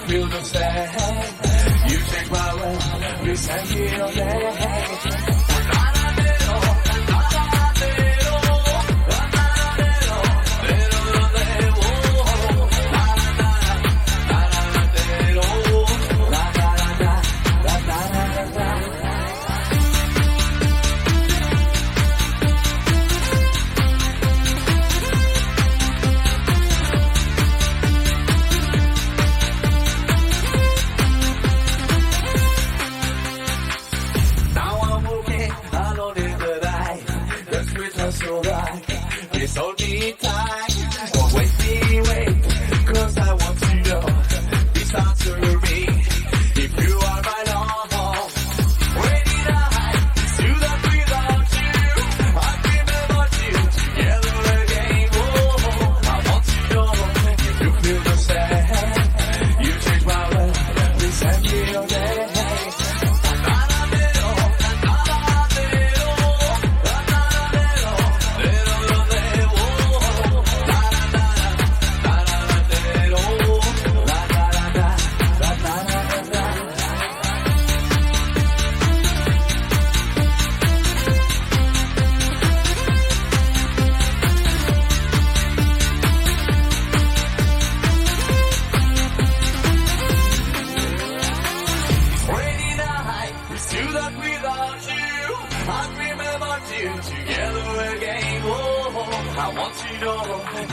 feel the same. You take my breath, we sang it all day. So right, it's only time. Don't waste me, wait, cause I want to know this answer me. If you are my love, when did I do that without you? I dream about you together again. Oh, I want to know if you feel the same. You change my world, we sang it all day. Together again, oh, I want to know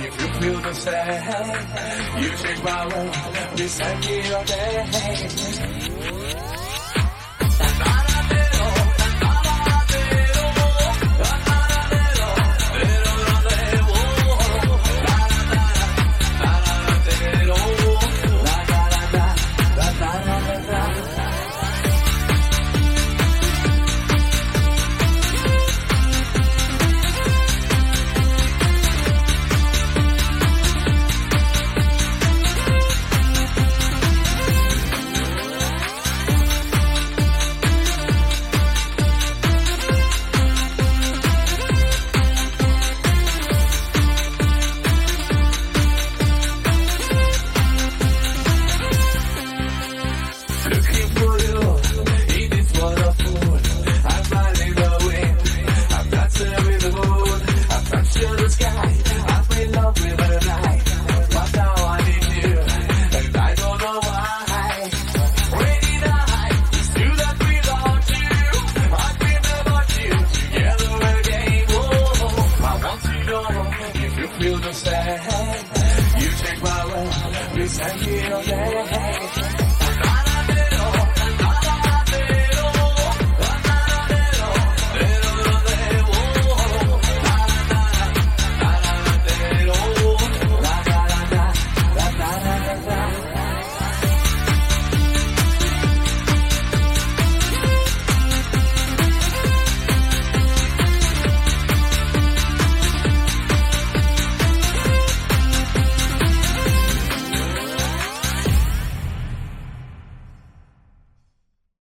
if you feel the same. You change my world, we sang it all day.